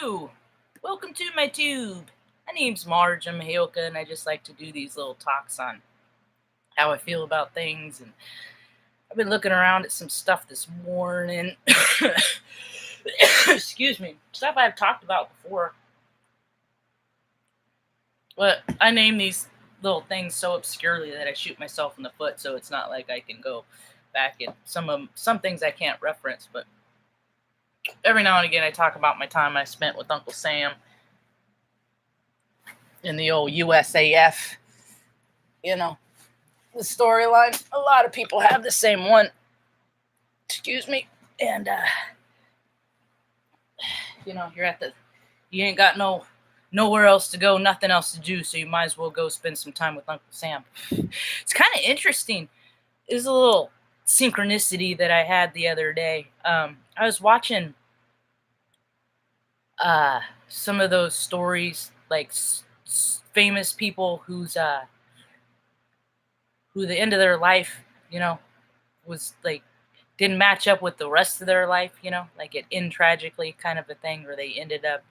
Hello, welcome to my tube. My name's Marge, I'm a Hailka, and I just like to do these little talks on how I feel about things. And I've been looking around at some stuff this morning. Excuse me, stuff I've talked about before. But I name these little things so obscurely that I shoot myself in the foot, so it's not like I can go back and some things I can't reference, but every now and again I talk about my time I spent with Uncle Sam in the old USAF. You know, the storyline. A lot of people have the same one. Excuse me. And you ain't got nowhere else to go, nothing else to do, so you might as well go spend some time with Uncle Sam. It's kind of interesting. There's a little synchronicity that I had the other day. I was watching some of those stories, like famous people who the end of their life, was like didn't match up with the rest of their life, like it ended tragically, kind of a thing, where they ended up,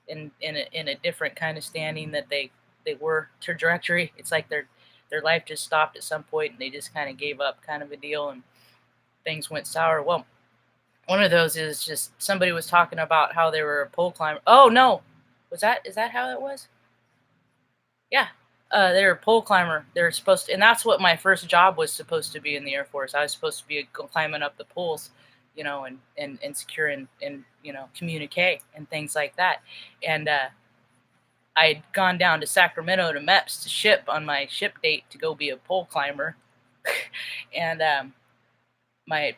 in a different kind of standing that they were trajectory. It's like their life just stopped at some point and they just kind of gave up, kind of a deal, and things went sour. Well, one of those is just somebody was talking about how they were a pole climber. Oh no, is that how it was? Yeah. They're a pole climber. They're supposed to, and that's what my first job was supposed to be in the Air Force. I was supposed to be climbing up the poles, and securing and communicate and things like that. And I had gone down to Sacramento to MEPS to ship on my ship date to go be a pole climber, and my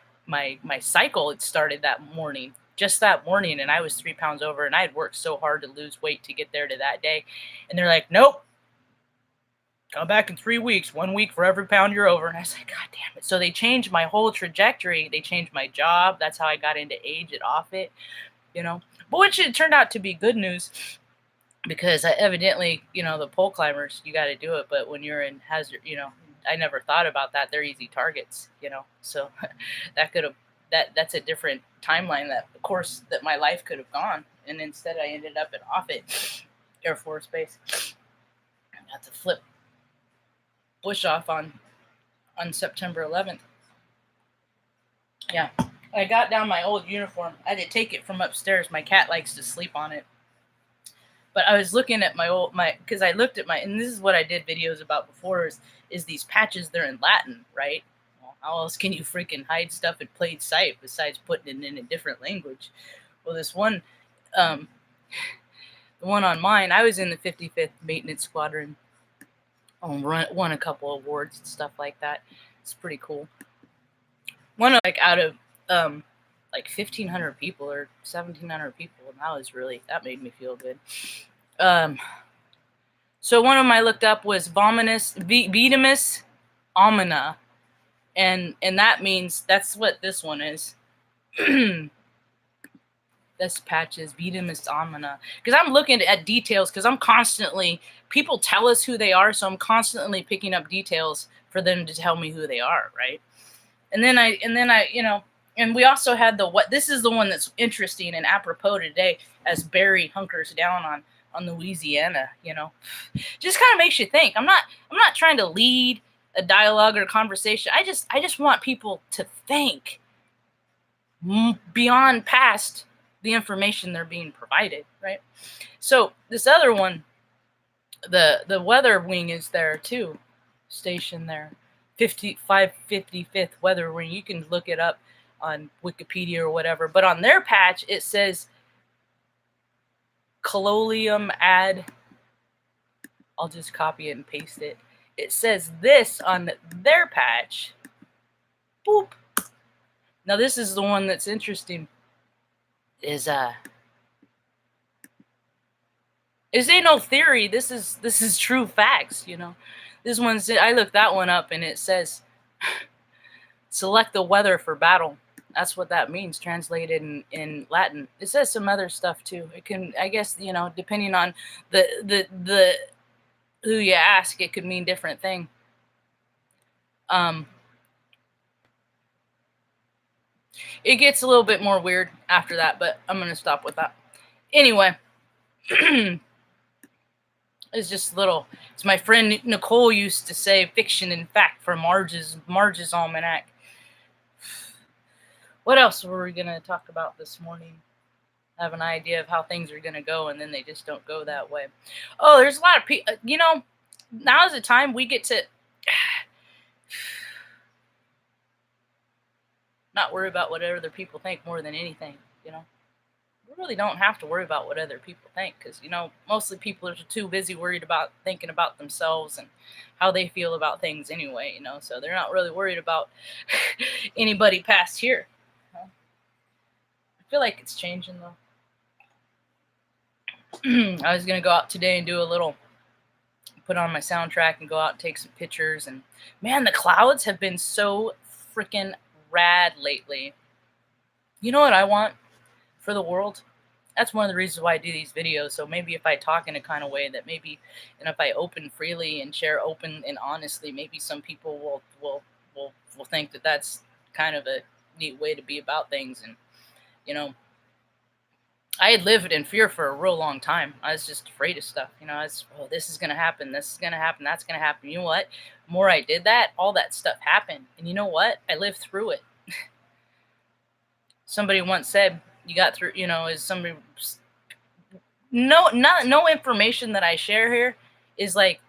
cycle had started that morning. Just that morning, and I was 3 pounds over, and I had worked so hard to lose weight to get there to that day. And they're like, nope, come back in 3 weeks, 1 week for every pound you're over. And I was like, God damn it. So they changed my whole trajectory. They changed my job. That's how I got into age at Offit, But which it turned out to be good news, because evidently, the pole climbers, you got to do it. But when you're in hazard, I never thought about that. They're easy targets, So that's a different timeline, that of course that my life could have gone. And instead I ended up at Offit Air Force Base. I had to flip bush off on September 11th. Yeah, I got down my old uniform. I had to take it from upstairs. My cat likes to sleep on it. But I was looking at because I looked at and this is what I did videos about before, is these patches, they're in Latin, right? Well, how else can you freaking hide stuff in plain sight besides putting it in a different language? Well, this one, the one on mine, I was in the 55th Maintenance Squadron. Won a couple awards and stuff like that. It's pretty cool. One of, out of 1,500 people or 1,700 people, and that made me feel good. So one of them I looked up was Vetemus Omina, and that means, that's what this one is. This patch is Vetemus Omina, because I'm looking at details, because I'm constantly, people tell us who they are, so I'm constantly picking up details for them to tell me who they are, right? And then I and we also had this is the one that's interesting and apropos today, as Barry hunkers down on Louisiana, just kind of makes you think. I'm not trying to lead a dialogue or a conversation. I just want people to think beyond past the information they're being provided, right? So this other one, the weather wing is there too, stationed there, 555th weather wing. You can look it up on Wikipedia or whatever, but on their patch it says Cololium ad. I'll just copy it and paste it. It says this on their patch. Boop. Now this is the one that's interesting. Is ain't no theory. This is true facts. This one's, I looked that one up, and it says select the weather for battle. That's what that means, translated in Latin. It says some other stuff too. It can, I guess, depending on the who you ask, it could mean different thing. It gets a little bit more weird after that, but I'm going to stop with that. Anyway, it's just little. It's my friend Nicole used to say, "Fiction and fact" for Marge's almanac. What else were we gonna talk about this morning? I have an idea of how things are gonna go, and then they just don't go that way. Oh, there's a lot of people. Now's the time we get to not worry about what other people think more than anything. We really don't have to worry about what other people think, because mostly people are too busy worried about thinking about themselves and how they feel about things anyway. So they're not really worried about anybody past here. I feel like it's changing though. I was gonna go out today and do a little, put on my soundtrack and go out and take some pictures, and man, the clouds have been so freaking rad lately. You know what I want for the world? That's one of the reasons why I do these videos. So maybe if I talk in a kind of way that and if I open freely and share open and honestly, maybe some people will think that that's kind of a neat way to be about things. And I had lived in fear for a real long time. I was just afraid of stuff. This is gonna happen, this is gonna happen, that's gonna happen. You know what? The more I did that, all that stuff happened. And you know what? I lived through it. Somebody once said, you got through, is somebody, no information that I share here is like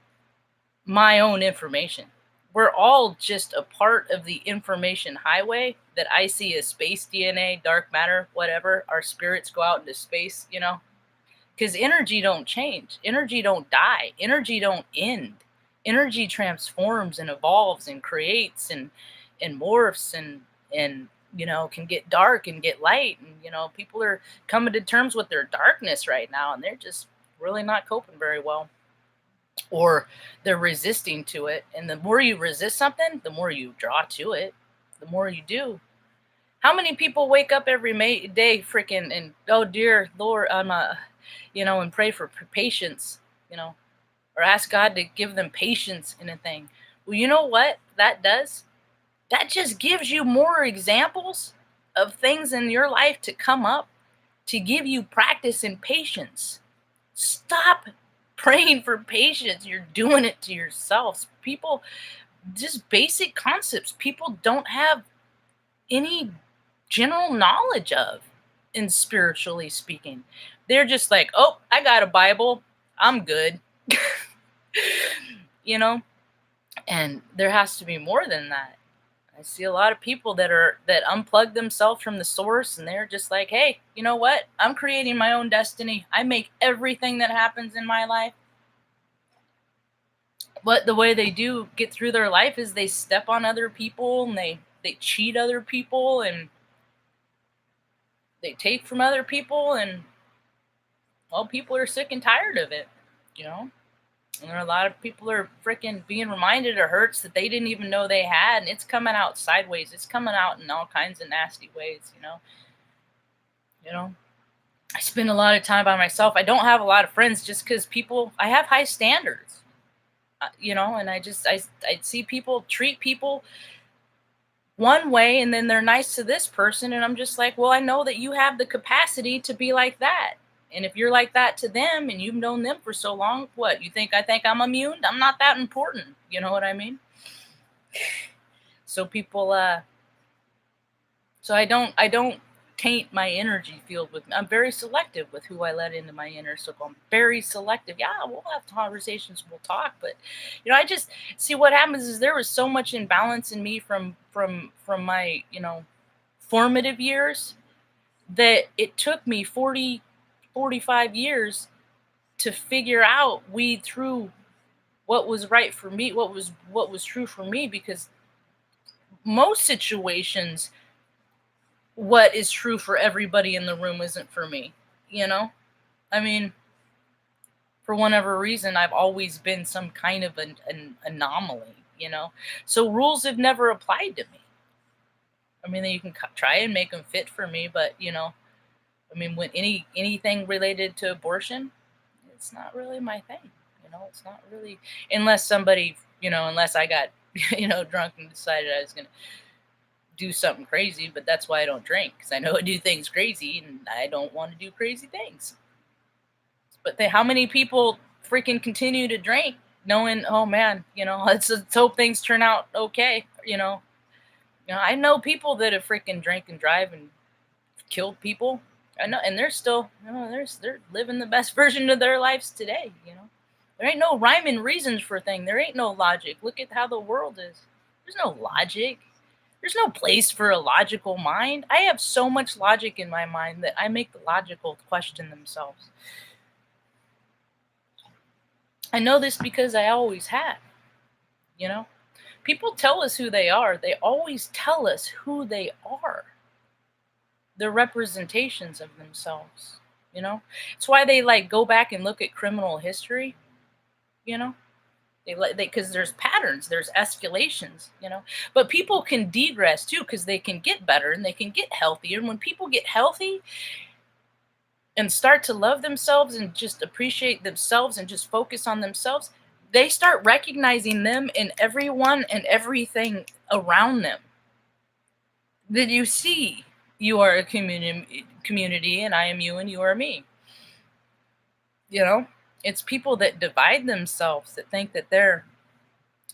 my own information. We're all just a part of the information highway that I see as space DNA, dark matter, whatever. Our spirits go out into space, because energy don't change, energy don't die, energy don't end. Energy transforms and evolves and creates and morphs and can get dark and get light. And people are coming to terms with their darkness right now, and they're just really not coping very well, or they're resisting to it. And the more you resist something, the more you draw to it, the more you do. How many people wake up every day freaking and, oh dear Lord, and pray for patience, or ask God to give them patience in a thing? Well, you know what that does? That just gives you more examples of things in your life to come up to give you practice in patience. Stop praying for patience. You're doing it to yourselves. People, just basic concepts people don't have any general knowledge of, in spiritually speaking. They're just like, oh, I got a Bible, I'm good. And there has to be more than that. I see a lot of people that unplug themselves from the source, and they're just like, hey, you know what? I'm creating my own destiny. I make everything that happens in my life. But the way they do get through their life is they step on other people, and they cheat other people, and they take from other people, and well, people are sick and tired of it, And there are a lot of people are freaking being reminded of hurts that they didn't even know they had, and it's coming out sideways. It's coming out in all kinds of nasty ways, I spend a lot of time by myself. I don't have a lot of friends just because I have high standards, and I see people treat people one way, and then they're nice to this person, and I'm just like, well, I know that you have the capacity to be like that. And if you're like that to them and you've known them for so long, what, you think I think I'm immune? I'm not that important. You know what I mean? So people, so I don't taint my energy field with, I'm very selective with who I let into my inner circle. I'm very selective. Yeah, we'll have conversations, we'll talk, but I just see what happens is there was so much imbalance in me from my, formative years, that it took me 45 years to figure out, weed through what was right for me, what was true for me, because most situations, what is true for everybody in the room isn't for me. I mean, for whatever reason, I've always been some kind of an anomaly, so rules have never applied to me. I mean, you can try and make them fit for me, but I mean, when anything related to abortion, it's not really my thing. It's not really, unless somebody, unless I got, drunk and decided I was going to do something crazy. But that's why I don't drink, because I know I do things crazy and I don't want to do crazy things. But how many people freaking continue to drink knowing, oh man, let's hope things turn out okay, I know people that have freaking drank and drive and killed people. I know, and they're still, they're living the best version of their lives today. There ain't no rhyme and reasons for a thing. There ain't no logic. Look at how the world is. There's no logic. There's no place for a logical mind. I have so much logic in my mind that I make the logical question themselves. I know this because I always have. People tell us who they are. They always tell us who they are. They're representations of themselves. It's why they go back and look at criminal history. Because there's patterns, there's escalations. But people can degress too, because they can get better and they can get healthier. And when people get healthy and start to love themselves and just appreciate themselves and just focus on themselves, they start recognizing them in everyone and everything around them. That you see, you are a community, and I am you, and you are me. It's people that divide themselves, that think that they're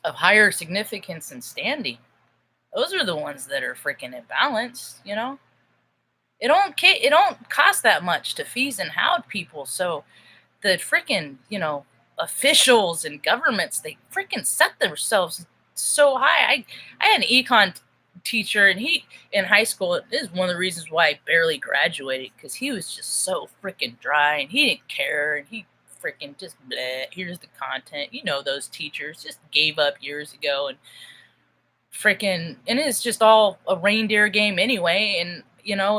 of higher significance and standing. Those are the ones that are freaking imbalanced. It don't cost that much to fees and hound people. So the freaking, officials and governments, they freaking set themselves so high. I had an econ teacher, and he in high school, this is one of the reasons why I barely graduated, because he was just so freaking dry, and he didn't care, and he freaking just bleh, here's the content. Those teachers just gave up years ago, and it's just all a reindeer game anyway. And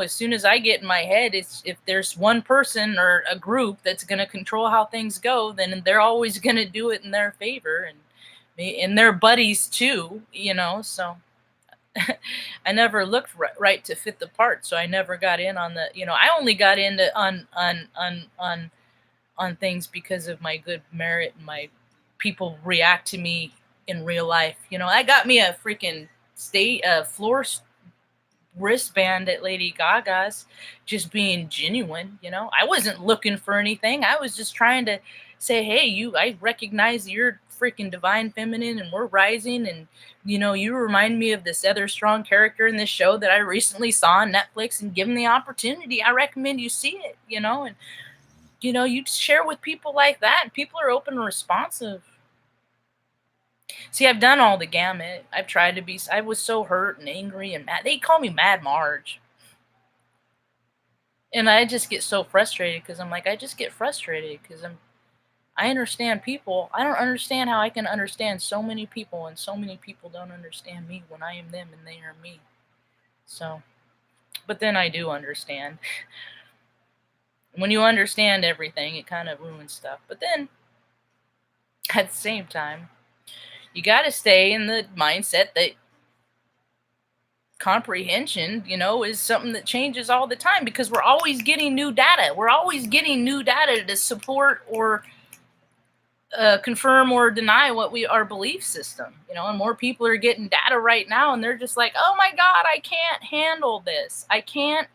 as soon as I get in my head, it's if there's one person or a group that's going to control how things go, then they're always going to do it in their favor, and their buddies too. So I never looked right to fit the part, so I never got in on the. I only got into on things because of my good merit and my people react to me in real life. I got me a freaking floor wristband at Lady Gaga's, just being genuine. I wasn't looking for anything. I was just trying to say, hey, I recognize you're freaking divine feminine, and we're rising, and you remind me of this other strong character in this show that I recently saw on Netflix, and given the opportunity, I recommend you see it. And you share with people like that, and people are open and responsive. See, I've done all the gamut. I've tried to be. I was so hurt and angry and mad. They call me Mad Marge. And I just get so frustrated because I'm like, I just get frustrated because I understand people. I don't understand how I can understand so many people, and so many people don't understand me when I am them and they are me. So, but then I do understand. When you understand everything, it kind of ruins stuff. But then, at the same time, you got to stay in the mindset that comprehension, is something that changes all the time, because we're always getting new data. We're always getting new data to support or confirm or deny our belief system. And more people are getting data right now, and they're just like, oh my God, I can't handle this. I can't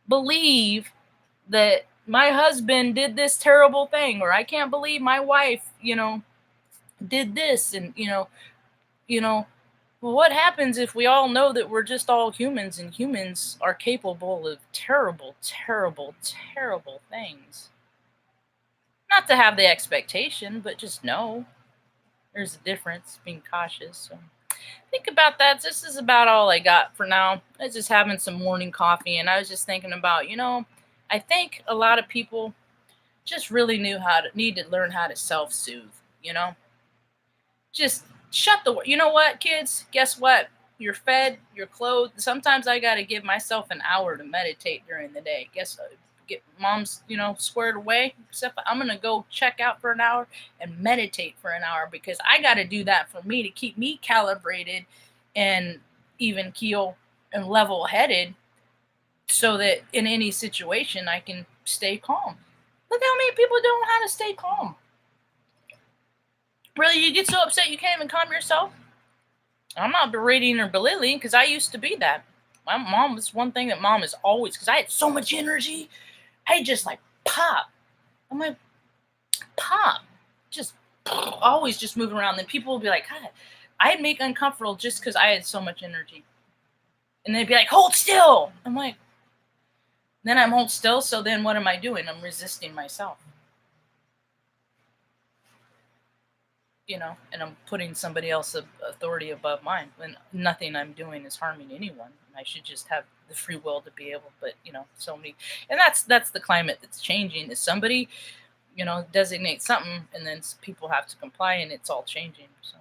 believe that my husband did this terrible thing, or I can't believe my wife, did this. And, what happens if we all know that we're just all humans, and humans are capable of terrible, terrible, terrible things? Not to have the expectation, but just know there's a difference, being cautious. So think about that. This is about all I got for now. I was just having some morning coffee, and I was just thinking about, I think a lot of people just really need to learn how to self-soothe, Just shut you know what, kids? Guess what? You're fed, you're clothed. Sometimes I got to give myself an hour to meditate during the day. Get mom's, squared away. Except I'm going to go check out for an hour and meditate for an hour, because I got to do that for me, to keep me calibrated and even keel and level headed, so that in any situation I can stay calm. Look how many people don't know how to stay calm. Really, you get so upset you can't even calm yourself? I'm not berating or belittling, because I used to be that. My mom was one thing that mom is always, because I had so much energy, I just pop. I'm like, pop, just always just moving around. Then people will be like, God, I'd make uncomfortable just because I had so much energy. And they'd be like, hold still. I'm like, then I'm hold still. So then what am I doing? I'm resisting myself, and I'm putting somebody else's authority above mine when nothing I'm doing is harming anyone. And I should just have the free will to be able, but so many, and that's the climate that's changing is somebody, designate something and then people have to comply and it's all changing. So,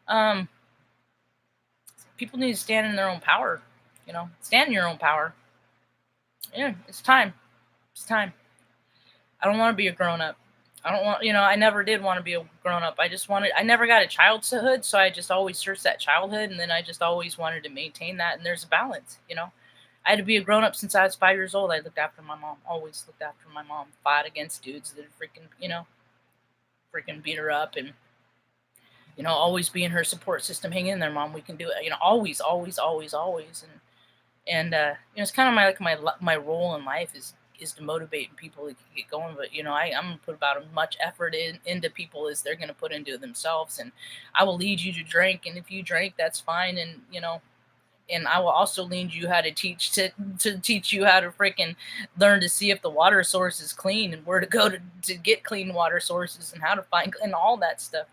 um, people need to stand in their own power, stand in your own power. Yeah, it's time. It's time. I don't want to be a grown up. I don't want, I never did want to be a grown up. I never got a childhood, so I just always searched that childhood, and then I just always wanted to maintain that. And there's a balance. I had to be a grown up since I was 5 years old. I looked after my mom, always looked after my mom, fought against dudes that freaking beat her up, and always be in her support system. Hang in there, mom. We can do it. Always, always, always, always. And it's kind of my role in life is to motivate people to get going. But I'm gonna put about as much effort into people as they're gonna put into themselves. And I will lead you to drink, and if you drink, that's fine. And I will also lead you how to teach you how to freaking learn to see if the water source is clean and where to go to get clean water sources and how to find and all that stuff.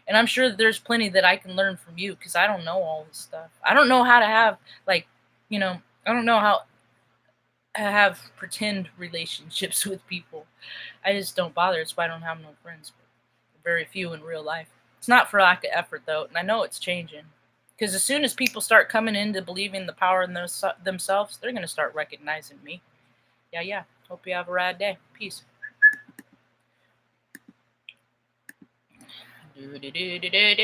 And I'm sure that there's plenty that I can learn from you because I don't know all this stuff. I don't know how to have I don't know how to have pretend relationships with people. I just don't bother. It's why I don't have no friends. Very few in real life. It's not for lack of effort though, and I know it's changing. Because as soon as people start coming into believing the power in themselves, they're gonna start recognizing me. Yeah, yeah. Hope you have a rad day. Peace. Do, do, do, do, do, do.